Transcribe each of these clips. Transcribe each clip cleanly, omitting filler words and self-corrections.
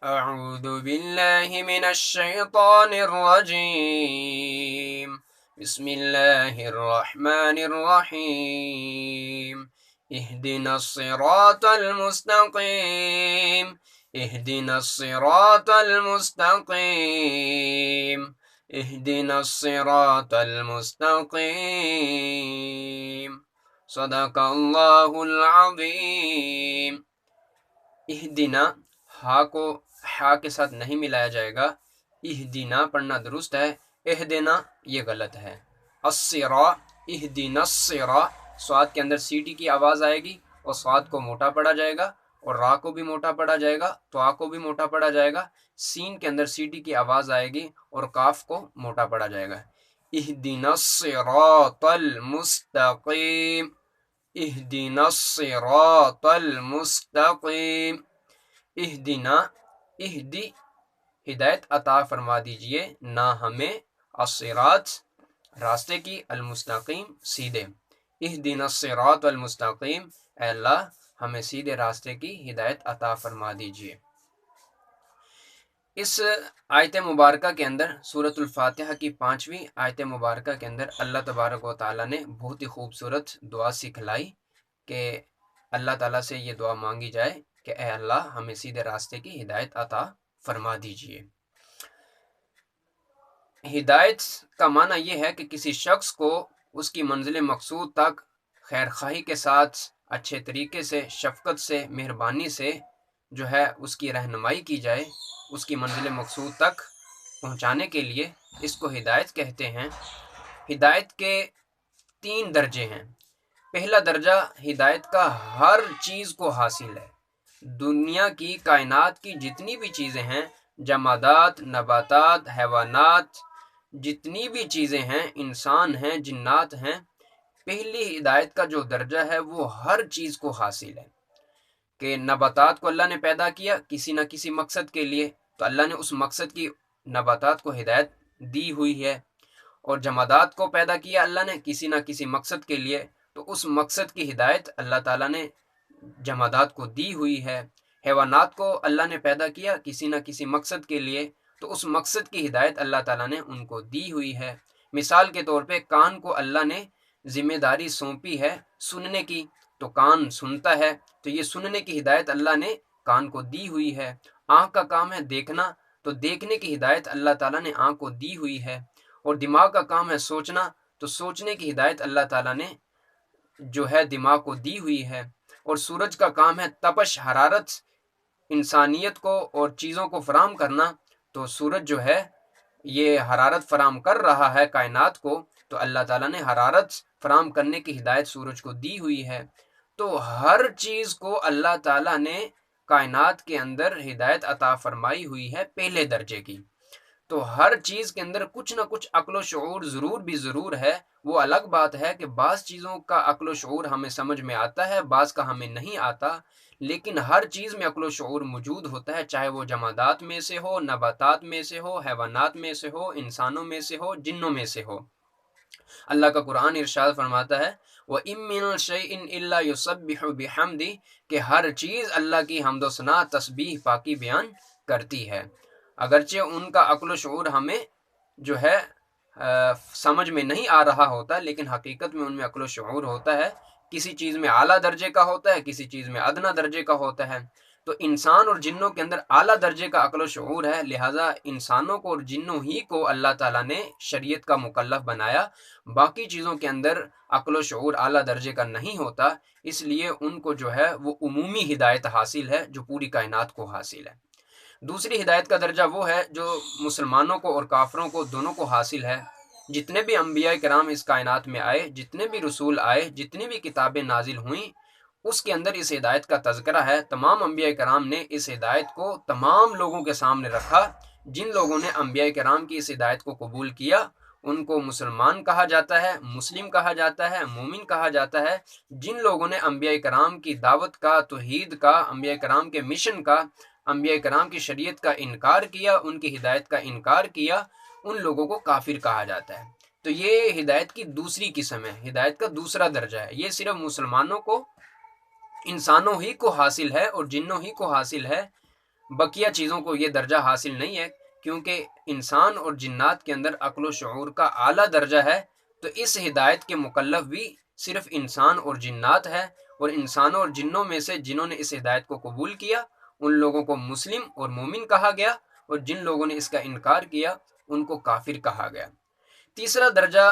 أعوذ بالله من الشيطان الرجيم. بسم الله الرحمن الرحيم. اهدنا الصراط المستقيم. اهدنا الصراط المستقيم. اهدنا الصراط المستقيم. صدق الله العظيم. اہدنا ہا کو ہا کے ساتھ نہیں ملایا جائے گا، اہدنا پڑھنا درست ہے، اہدنا یہ غلط ہے۔ الصراء، اہدنا الصراء، صاد کے اندر سیٹی کی آواز آئے گی اور صاد کو موٹا پڑا جائے گا اور را کو بھی موٹا پڑا جائے گا، تو کو بھی موٹا پڑا جائے گا، سین کے اندر سیٹی کی آواز آئے گی اور کاف کو موٹا پڑا جائے گا۔ اہدنا الصراط المستقیم، اہدنا الصراط المستقیم۔ اہدنا، اہدی ہدایت عطا فرما دیجئے نہ ہمیں، الصراط راستے کی، المستقیم سیدھے۔ اہدنا الصراط المستقیم، اے اللہ ہمیں سیدھے راستے کی ہدایت عطا فرما دیجئے۔ اس آیت مبارکہ کے اندر، سورۃ الفاتحہ کی 5ویں آیت مبارکہ کے اندر اللہ تبارک و تعالیٰ نے بہت ہی خوبصورت دعا سکھلائی کہ اللہ تعالیٰ سے یہ دعا مانگی جائے کہ اے اللہ ہمیں سیدھے راستے کی ہدایت عطا فرما دیجئے۔ ہدایت کا معنی یہ ہے کہ کسی شخص کو اس کی منزل مقصود تک خیر خواہی کے ساتھ، اچھے طریقے سے، شفقت سے، مہربانی سے جو ہے اس کی رہنمائی کی جائے، اس کی منزل مقصود تک پہنچانے کے لیے، اس کو ہدایت کہتے ہیں۔ ہدایت کے 3 درجے ہیں۔ پہلا درجہ ہدایت کا ہر چیز کو حاصل ہے، دنیا کی، کائنات کی جتنی بھی چیزیں ہیں، جمادات، نباتات، حیوانات، جتنی بھی چیزیں ہیں، انسان ہیں، جنات ہیں، پہلی ہدایت کا جو درجہ ہے وہ ہر چیز کو حاصل ہے۔ کہ نباتات کو اللہ نے پیدا کیا کسی نہ کسی مقصد کے لیے، تو اللہ نے اس مقصد کی نباتات کو ہدایت دی ہوئی ہے، اور جمادات کو پیدا کیا اللہ نے کسی نہ کسی مقصد کے لیے، تو اس مقصد کی ہدایت اللہ تعالیٰ نے جمادات کو دی ہوئی ہے۔ حیوانات کو اللہ نے پیدا کیا کسی نہ کسی مقصد کے لیے، تو اس مقصد کی ہدایت اللہ تعالیٰ نے ان کو دی ہوئی ہے۔ مثال کے طور پہ کان کو اللہ نے ذمہ داری سونپی ہے سننے کی، تو کان سنتا ہے، تو یہ سننے کی ہدایت اللہ نے کان کو دی ہوئی ہے۔ آنکھ کا کام ہے دیکھنا، تو دیکھنے کی ہدایت اللہ تعالیٰ نے آنکھ کو دی ہوئی ہے۔ اور دماغ کا کام ہے سوچنا، تو سوچنے کی ہدایت اللہ تعالیٰ نے جو ہے دماغ کو دی ہوئی ہے۔ اور سورج کا کام ہے تپش، حرارت انسانیت کو اور چیزوں کو فراہم کرنا، تو سورج جو ہے یہ حرارت فراہم کر رہا ہے کائنات کو، تو اللہ تعالیٰ نے حرارت فراہم کرنے کی ہدایت سورج کو دی ہوئی ہے۔ تو ہر چیز کو اللہ تعالیٰ نے کائنات کے اندر ہدایت عطا فرمائی ہوئی ہے پہلے درجے کی۔ تو ہر چیز کے اندر کچھ نہ کچھ عقل و شعور ضرور ہے۔ وہ الگ بات ہے کہ بعض چیزوں کا عقل و شعور ہمیں سمجھ میں آتا ہے، بعض کا ہمیں نہیں آتا، لیکن ہر چیز میں عقل و شعور موجود ہوتا ہے، چاہے وہ جمادات میں سے ہو، نباتات میں سے ہو، حیوانات میں سے ہو، انسانوں میں سے ہو، جنوں میں سے ہو۔ اللہ کا قرآن ارشاد فرماتا ہے وَإِن مِّن شَيْءٍ إِلَّا يُسَبِّحُ بِحَمْدِهِ، کہ ہر چیز اللہ کی حمد و ثنا، تسبیح، پاکی بیان کرتی ہے۔ اگرچہ ان کا عقل و شعور ہمیں جو ہے سمجھ میں نہیں آ رہا ہوتا، لیکن حقیقت میں ان میں عقل و شعور ہوتا ہے۔ کسی چیز میں اعلیٰ درجے کا ہوتا ہے، کسی چیز میں ادنا درجے کا ہوتا ہے۔ تو انسان اور جنوں کے اندر اعلیٰ درجے کا عقل و شعور ہے، لہٰذا انسانوں کو اور جنوں ہی کو اللہ تعالیٰ نے شریعت کا مکلف بنایا۔ باقی چیزوں کے اندر عقل و شعور اعلیٰ درجے کا نہیں ہوتا، اس لیے ان کو جو ہے وہ عمومی ہدایت حاصل ہے جو پوری کائنات کو حاصل ہے۔ دوسری ہدایت کا درجہ وہ ہے جو مسلمانوں کو اور کافروں کو دونوں کو حاصل ہے۔ جتنے بھی انبیاء کرام اس کائنات میں آئے، جتنے بھی رسول آئے، جتنی بھی کتابیں نازل ہوئیں، اس کے اندر اس ہدایت کا تذکرہ ہے۔ تمام انبیاء کرام نے اس ہدایت کو تمام لوگوں کے سامنے رکھا۔ جن لوگوں نے انبیاء کرام کی اس ہدایت کو قبول کیا ان کو مسلمان کہا جاتا ہے، مسلم کہا جاتا ہے، مومن کہا جاتا ہے۔ جن لوگوں نے انبیاء کرام کی دعوت کا، توحید کا، انبیاء کرام کے مشن کا، انبیاء کرام کی شریعت کا انکار کیا، ان کی ہدایت کا انکار کیا، ان لوگوں کو کافر کہا جاتا ہے۔ تو یہ ہدایت کی دوسری قسم ہے، ہدایت کا دوسرا درجہ ہے۔ یہ صرف مسلمانوں کو، انسانوں ہی کو حاصل ہے اور جنوں ہی کو حاصل ہے۔ بقیہ چیزوں کو یہ درجہ حاصل نہیں ہے، کیونکہ انسان اور جنات کے اندر عقل و شعور کا اعلیٰ درجہ ہے، تو اس ہدایت کے مکلف بھی صرف انسان اور جنات ہے، اور انسانوں اور جنوں میں سے جنہوں نے اس ہدایت کو قبول کیا ان لوگوں کو مسلم اور مومن کہا گیا، اور جن لوگوں نے اس کا انکار کیا ان کو کافر کہا گیا۔ تیسرا درجہ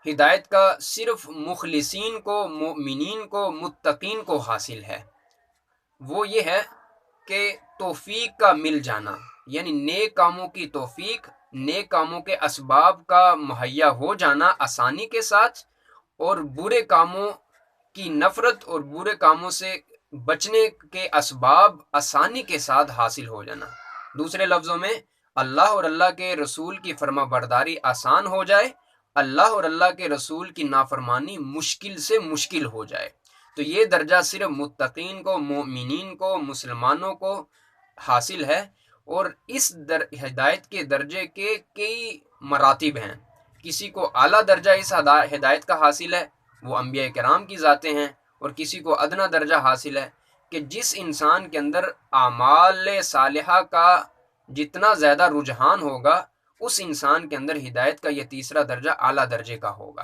ہدایت کا صرف مخلصین کو، مؤمنین کو، متقین کو حاصل ہے، وہ یہ ہے کہ توفیق کا مل جانا، یعنی نیک کاموں کی توفیق، نیک کاموں کے اسباب کا مہیا ہو جانا آسانی کے ساتھ، اور برے کاموں کی نفرت اور برے کاموں سے بچنے کے اسباب آسانی کے ساتھ حاصل ہو جانا۔ دوسرے لفظوں میں اللہ اور اللہ کے رسول کی فرما برداری آسان ہو جائے، اللہ اور اللہ کے رسول کی نافرمانی مشکل سے مشکل ہو جائے۔ تو یہ درجہ صرف متقین کو، مومنین کو، مسلمانوں کو حاصل ہے، اور اس ہدایت کے درجے کے کئی مراتب ہیں۔ کسی کو اعلیٰ درجہ اس ہدایت کا حاصل ہے، وہ انبیاء کرام کی ذاتیں ہیں، اور کسی کو ادنا درجہ حاصل ہے کہ جس انسان کے اندر اعمال صالحہ کا جتنا زیادہ رجحان ہوگا اس انسان کے اندر ہدایت کا یہ تیسرا درجہ اعلیٰ درجے کا ہوگا۔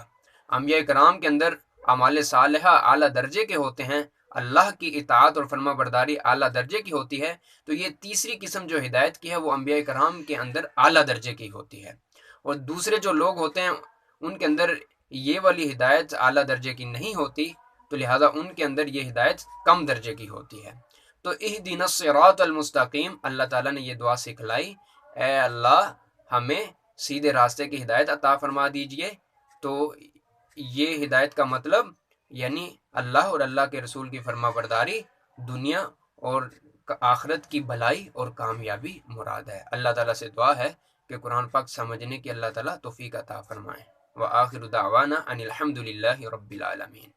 انبیاء کرام کے اندر اعمال صالحہ اعلیٰ درجے کے ہوتے ہیں، اللہ کی اطاعت اور فرما برداری اعلیٰ درجے کی ہوتی ہے، تو یہ تیسری قسم جو ہدایت کی ہے وہ انبیاء کرام کے اندر اعلیٰ درجے کی ہوتی ہے، اور دوسرے جو لوگ ہوتے ہیں ان کے اندر یہ والی ہدایت اعلیٰ درجے کی نہیں ہوتی، تو لہٰذا ان کے اندر یہ ہدایت کم درجے کی ہوتی ہے۔ تو اہدنا الصراط المستقیم، اللہ تعالیٰ نے یہ دعا سکھلائی، اے اللہ ہمیں سیدھے راستے کی ہدایت عطا فرما دیجئے۔ تو یہ ہدایت کا مطلب یعنی اللہ اور اللہ کے رسول کی فرما برداری، دنیا اور آخرت کی بھلائی اور کامیابی مراد ہے۔ اللہ تعالیٰ سے دعا ہے کہ قرآن پاک سمجھنے کی اللہ تعالیٰ توفیق عطا فرمائے۔ وآخر دعوانا ان الحمد للہ رب العالمین۔